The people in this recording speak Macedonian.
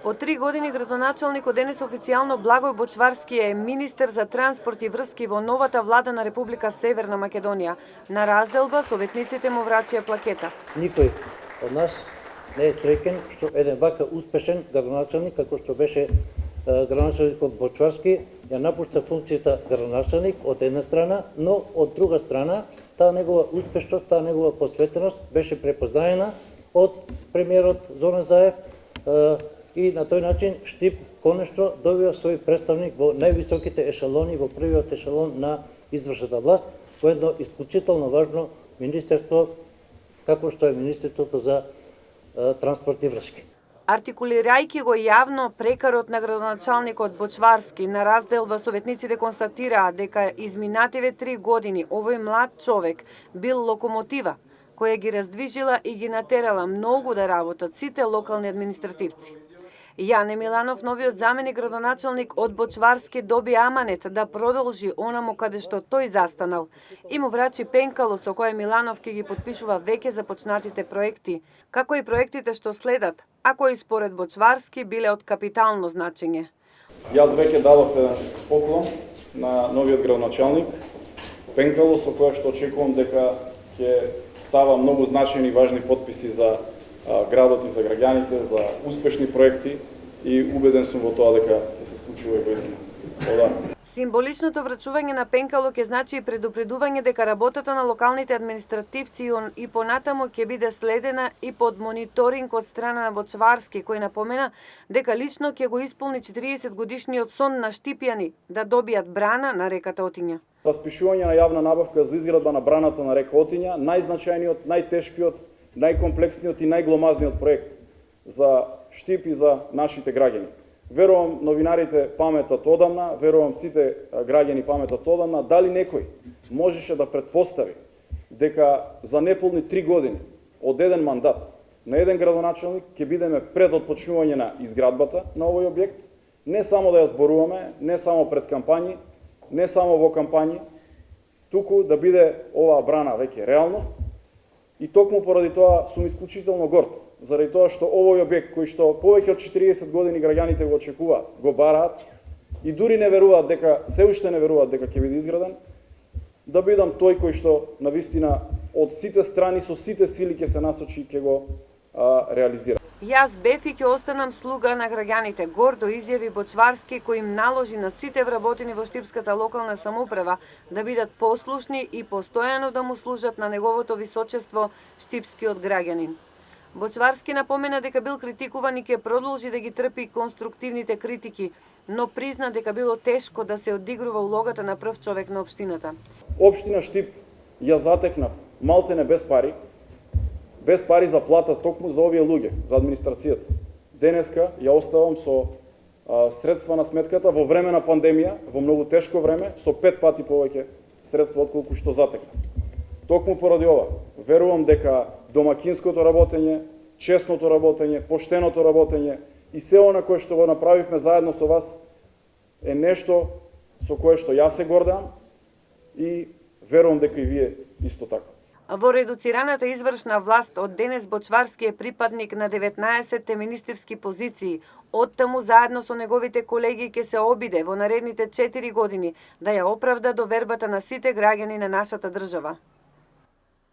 По 3 години градоначалникот денес официјално Благој Бочварски е министер за транспорт и врски во новата влада на Република Северна Македонија. На разделба советниците му врачија плакета. Никој од нас не е среќен што еден вака успешен градоначалник како што беше градоначалникот Бочварски ја напушта функцијата градоначалник од една страна, но од друга страна таа негова успешност, таа негова посветеност беше препознаена од премиерот Зоран Заев и на тој начин Штип конечно добива свој представник во највисоките ешелони, во првиот ешелон на извршната власт, во едно исклучително важно министерство како што е Министерството за транспорт и врски. Артикулирајќи го јавно прекарот на градоначалникот Бочварски на разделба, советниците констатираа дека изминативе 3 години овој млад човек бил локомотива која ги раздвижила и ги натерала многу да работат сите локални административци. Јане Миланов, новиот заменик градоначалник од Бочварски, доби аманет да продолжи онаму каде што тој застанал и му врачи пенкало со кое Миланов ќе ги потпишува веќе започнатите проекти, како и проектите што следат, а кои според Бочварски биле од капитално значење. Јас веќе дадов еден поклон на новиот градоначалник, пенкало со кое што очекувам дека ќе става многу значајни и важни потписи за градот и за граѓаните, за успешни проекти и убеден сум во тоа дека ќе се случи овој година. Символичното врачување на пенкало ќе значи и предупредување дека работата на локалните административци и понатаму ќе биде следена и под мониторинг од страна на Бочварски, кој напомена дека лично ќе го исполни 40 годишниот сон на Штипјани да добијат брана на реката Отиња. Распишување на јавна набавка за изградба на браната на река Отиња, најзначајниот, најтешкиот, најкомплексниот и најгломазниот проект за Штип и за нашите граѓани. Верувам новинарите паметат одамна, верувам сите граѓани паметат одамна, дали некој можеше да претпостави дека за неполни 3 години од еден мандат на еден градоначалник ќе бидеме пред отпочнување на изградбата на овој објект, не само да ја зборуваме, не само пред кампањи, не само во кампањи, туку да биде оваа брана веќе реалност. И токму поради тоа сум исклучително горд, заради тоа што овој објект кој што повеќе од 40 години граѓаните го очекуваат, го бараат и дури не веруваат дека, се уште не веруваат дека ќе биде изграден, да бидам тој кој што навистина од сите страни со сите сили ќе се насочи и ќе го реализира. Јас бев и ќе останам слуга на граѓаните, гордо изјави Бочварски, кој им наложи на сите вработени во Штипската локална самоуправа да бидат послушни и постојано да му служат на неговото височество штипскиот граѓанин. Бочварски напомена дека бил критикуван и ќе продолжи да ги трпи конструктивните критики, но призна дека било тешко да се одигрува улогата на прв човек на општината. Општина Штип ја затекнав малтене без пари за плата токму за овие луѓе, за администрацијата. Денеска ја оставам со средства на сметката во време на пандемија, во многу тешко време, со 5 пати повеќе средства отколку што затекнав. Токму поради ова, верувам дека домакинското работење, честното работење, поштеното работење и се она кое што го направивме заедно со вас е нешто со кое што јас се гордам и верувам дека и вие исто така. Во редуцираната извршна власт од денес Бочварски е припадник на 19 министерски позиции. Оттаму заедно со неговите колеги ќе се обиде во наредните 4 години да ја оправда довербата на сите граѓани на нашата држава.